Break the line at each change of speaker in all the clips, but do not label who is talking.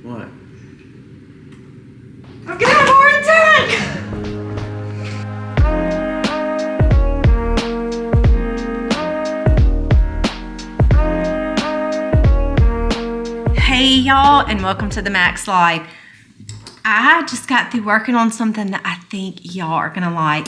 What?
I'm gonna have a heart attack! Hey y'all, and welcome to the Max Live. I just got through working on something that I think y'all are gonna like.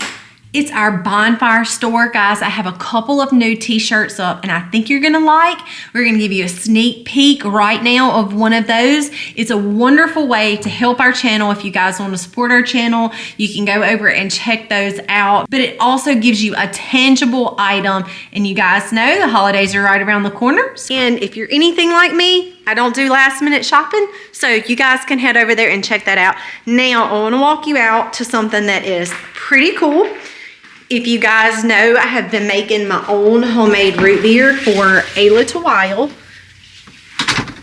It's our bonfire store, guys. I have a couple of new t-shirts up and I think you're gonna like. We're gonna give you a sneak peek right now of one of those. It's a wonderful way to help our channel. If you guys want to support our channel, you can go over and check those out. But it also gives you a tangible item, and you guys know the holidays are right around the corner. And if you're anything like me, I don't do last minute shopping, so you guys can head over there and check that out. Now, I wanna walk you out to something that is pretty cool. If you guys know, I have been making my own homemade root beer for a little while.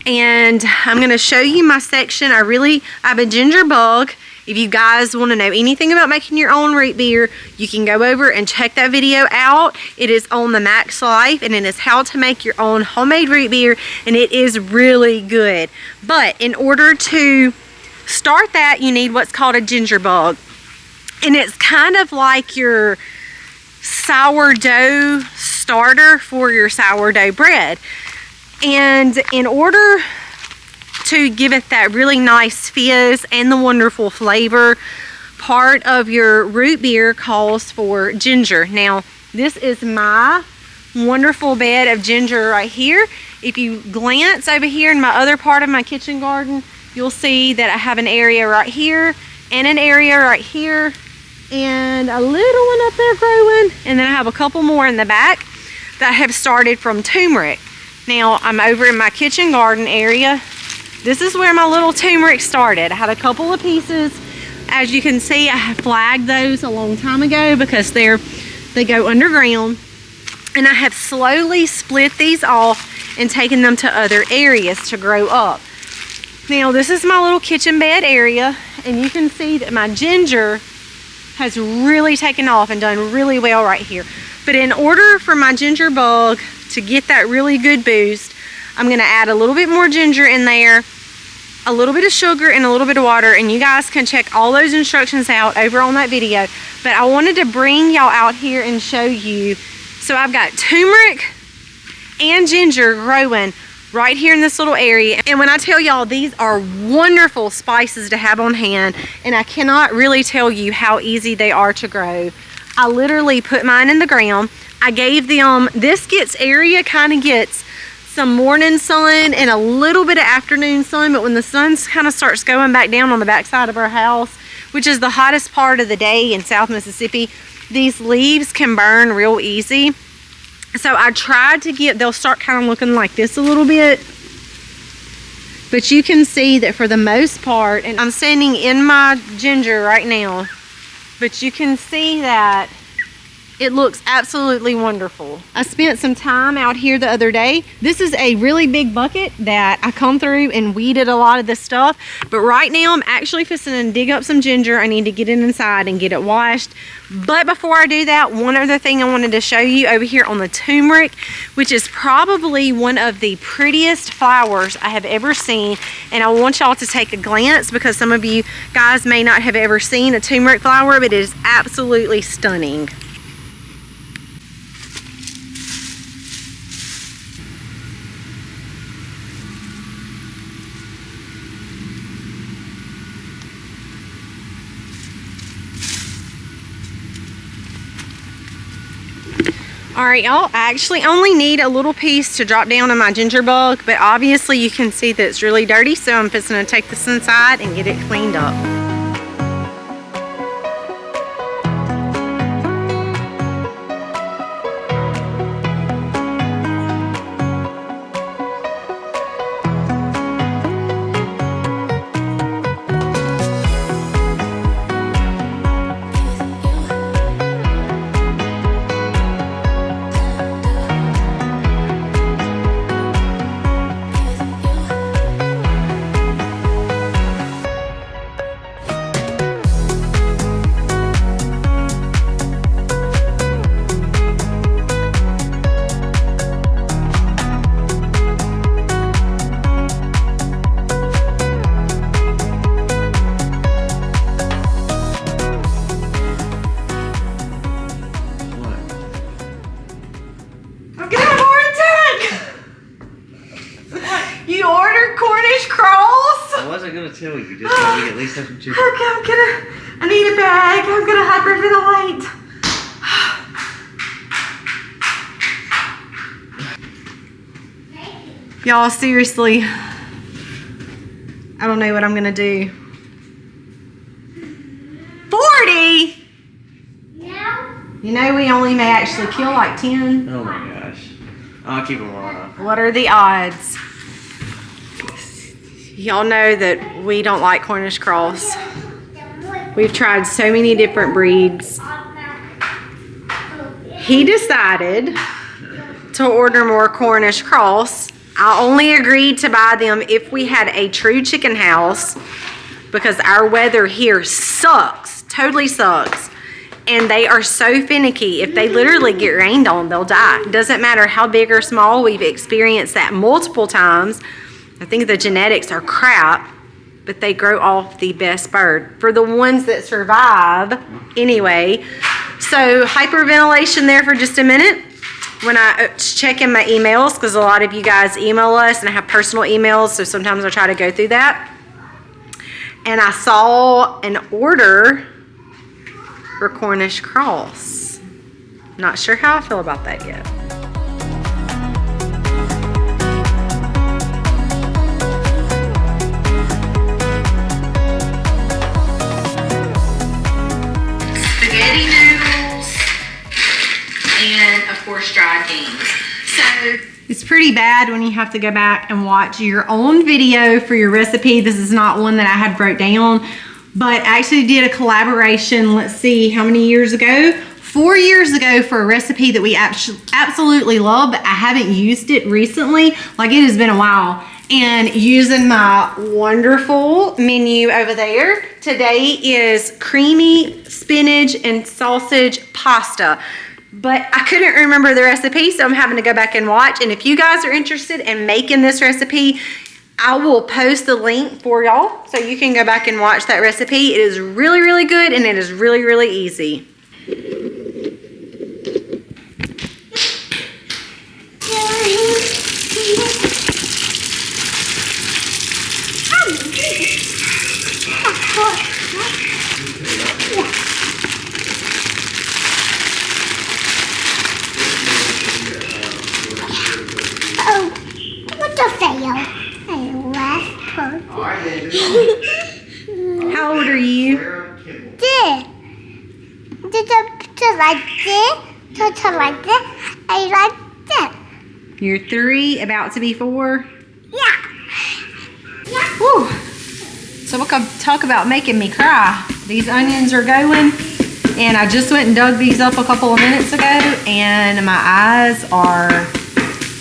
And I'm gonna show you my section. I have a ginger bug. If you guys wanna know anything about making your own root beer, you can go over and check that video out. It is on the Max Life, and it is how to make your own homemade root beer, and it is really good. But in order to start that, you need what's called a ginger bug. And it's kind of like your sourdough starter for your sourdough bread. And in order to give it that really nice fizz and the wonderful flavor, part of your root beer calls for ginger. Now, this is my wonderful bed of ginger right here. If you glance over here in my other part of my kitchen garden, you'll see that I have an area right here and an area right here, and a little one up there growing, and then I have a couple more in the back that have started from turmeric. Now, I'm over in my kitchen garden area. This is where my little turmeric started. I had a couple of pieces. As you can see, I have flagged those a long time ago because they go underground, and I have slowly split these off and taken them to other areas to grow up. Now, this is my little kitchen bed area, and you can see that my ginger has really taken off and done really well right here. But in order for my ginger bug to get that really good boost, I'm gonna add a little bit more ginger in there, a little bit of sugar, and a little bit of water, and you guys can check all those instructions out over on that video. But I wanted to bring y'all out here and show you. So I've got turmeric and ginger growing right here in this little area. And when I tell y'all, these are wonderful spices to have on hand, and I cannot really tell you how easy they are to grow. I literally put mine in the ground. I gave them, this area kind of gets some morning sun and a little bit of afternoon sun, but when the sun kind of starts going back down on the back side of our house, which is the hottest part of the day in South Mississippi, these leaves can burn real easy. So I tried to they'll start kind of looking like this a little bit. But you can see that for the most part, and I'm standing in my ginger right now, but you can see that it looks absolutely wonderful. I spent some time out here the other day. This is a really big bucket that I come through and weeded a lot of this stuff. But right now I'm actually fixing to dig up some ginger. I need to get it inside and get it washed. But before I do that, one other thing I wanted to show you over here on the turmeric, which is probably one of the prettiest flowers I have ever seen. And I want y'all to take a glance because some of you guys may not have ever seen a turmeric flower, but it is absolutely stunning. All right, y'all, I actually only need a little piece to drop down on my ginger bug, but obviously you can see that it's really dirty, so I'm just gonna take this inside and get it cleaned up.
wasn't gonna tell you. Just so we at least have some chicken.
Okay, I need a bag. I'm gonna hyperventilate. Y'all, seriously, I don't know what I'm gonna do. 40?
Yeah.
You know we only may actually kill like 10.
Oh my gosh. I'll keep them alive.
What are the odds? Y'all know that we don't like Cornish cross. We've tried so many different breeds. He decided to order more Cornish cross. I only agreed to buy them if we had a true chicken house because our weather here sucks, totally sucks. And they are so finicky. If they literally get rained on, they'll die. Doesn't matter how big or small. We've experienced that multiple times. I think the genetics are crap, but they grow off the best bird. For the ones that survive, anyway. So hyperventilation there for just a minute. When I check in my emails, because a lot of you guys email us and I have personal emails, so sometimes I try to go through that. And I saw an order for Cornish cross. Not sure how I feel about that yet. Spaghetti noodles and of course dried beans. So it's pretty bad when you have to go back and watch your own video for your recipe. This is not one that I had wrote down, but I actually did a collaboration, let's see, how many years ago? 4 years ago for a recipe that we absolutely love, but I haven't used it recently. Like, it has been a while. And using my wonderful menu over there, today is creamy spinach and sausage pasta. But I couldn't remember the recipe, so I'm having to go back and watch. And if you guys are interested in making this recipe, I will post the link for y'all so you can go back and watch that recipe. It is really, really good and it is really, really easy.
Oh, what the fail?
How old are you?
This. Did a picture like this? Picture like this? I like this.
You're 3, about to be 4.
Yeah. Yeah.
Whew. So we'll talk about making me cry. These onions are going, and I just went and dug these up a couple of minutes ago, and my eyes are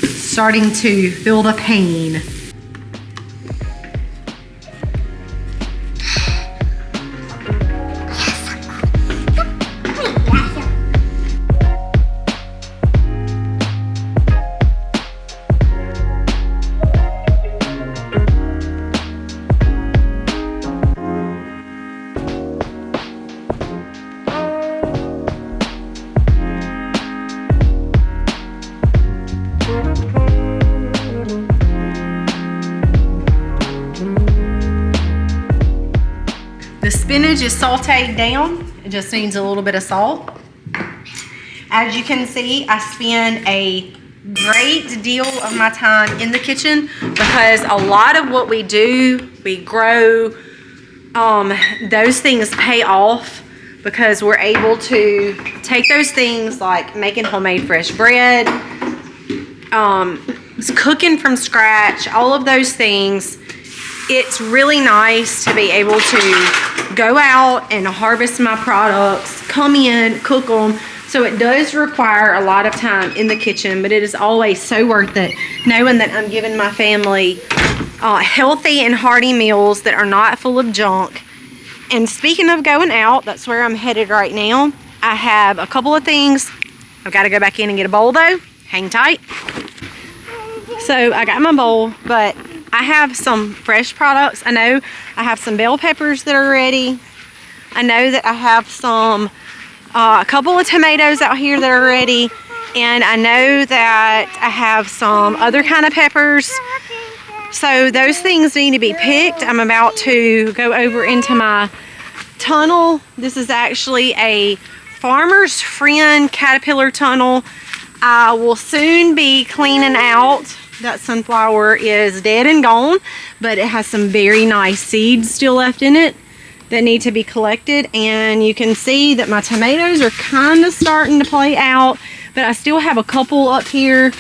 starting to feel the pain. The spinach is sauteed down. It just needs a little bit of salt. As you can see, I spend a great deal of my time in the kitchen because a lot of what we do, we grow, those things pay off because we're able to take those things like making homemade fresh bread, cooking from scratch, all of those things. It's really nice to be able to go out and harvest my products, come in, cook them. So it does require a lot of time in the kitchen, but it is always so worth it knowing that I'm giving my family healthy and hearty meals that are not full of junk. And speaking of going out, that's where I'm headed right now. I have a couple of things. I've got to go back in and get a bowl though. Hang tight. So I got my bowl, but I have some fresh products. I know I have some bell peppers that are ready. I know that I have some, a couple of tomatoes out here that are ready. And I know that I have some other kind of peppers. So those things need to be picked. I'm about to go over into my tunnel. This is actually a Farmer's Friend caterpillar tunnel. I will soon be cleaning out. That sunflower is dead and gone, but it has some very nice seeds still left in it that need to be collected. And you can see that my tomatoes are kind of starting to play out, but I still have a couple up here.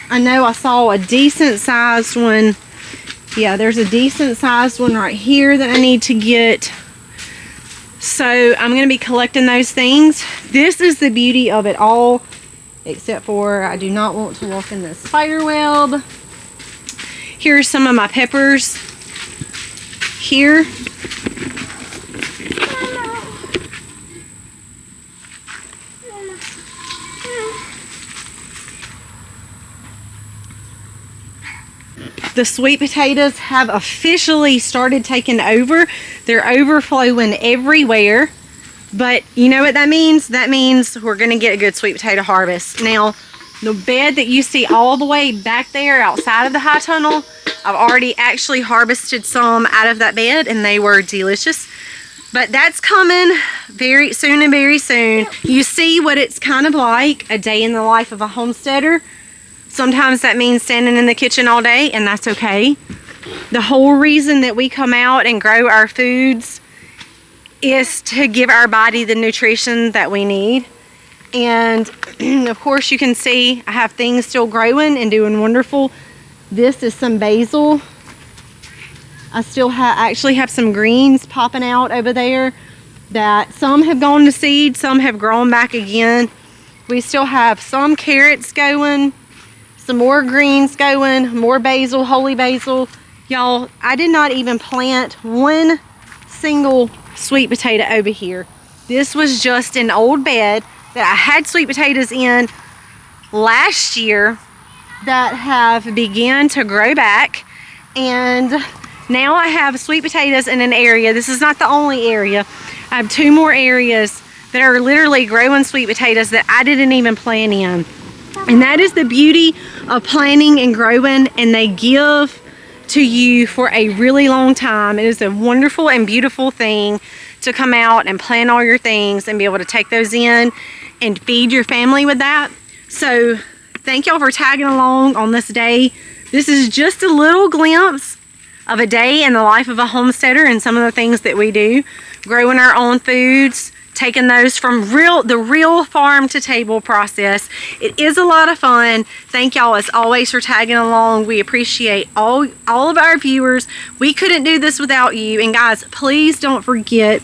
I know I saw a decent sized one. Yeah, there's a decent sized one right here that I need to get. So I'm going to be collecting those things. This is the beauty of it all, except for I do not want to walk in this spider web. Here's some of my peppers here. The sweet potatoes have officially started taking over. They're overflowing everywhere. But you know what that means? That means we're going to get a good sweet potato harvest. Now, the bed that you see all the way back there outside of the high tunnel, I've already actually harvested some out of that bed and they were delicious. But that's coming very soon and very soon. You see what it's kind of like, a day in the life of a homesteader. Sometimes that means standing in the kitchen all day, and that's okay. The whole reason that we come out and grow our foods is to give our body the nutrition that we need. And of course you can see I have things still growing and doing wonderful. This is some basil. I still actually have some greens popping out over there that some have gone to seed, some have grown back again. We still have some carrots going, some more greens going, more basil, holy basil. Y'all, I did not even plant one single sweet potato over here. This was just an old bed that I had sweet potatoes in last year that have begun to grow back, and now I have sweet potatoes in an area. This is not the only area. I have 2 more areas that are literally growing sweet potatoes that I didn't even plant in. And that is the beauty of planting and growing, and they give to you for a really long time. It is a wonderful and beautiful thing to come out and plant all your things and be able to take those in and feed your family with that. So thank y'all for tagging along on this day. This is just a little glimpse of a day in the life of a homesteader and some of the things that we do. Growing our own foods, taking those from the real farm to table process. It is a lot of fun. Thank y'all as always for tagging along. We appreciate all of our viewers. We couldn't do this without you. And guys, please don't forget,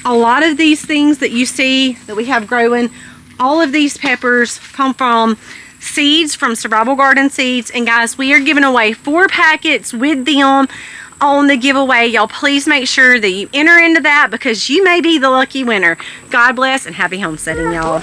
a lot of these things that you see that we have growing, all of these peppers come from seeds from Survival Garden Seeds. And guys, we are giving away 4 packets with them on the giveaway. Y'all please make sure that you enter into that because you may be the lucky winner. God bless and happy homesteading, y'all.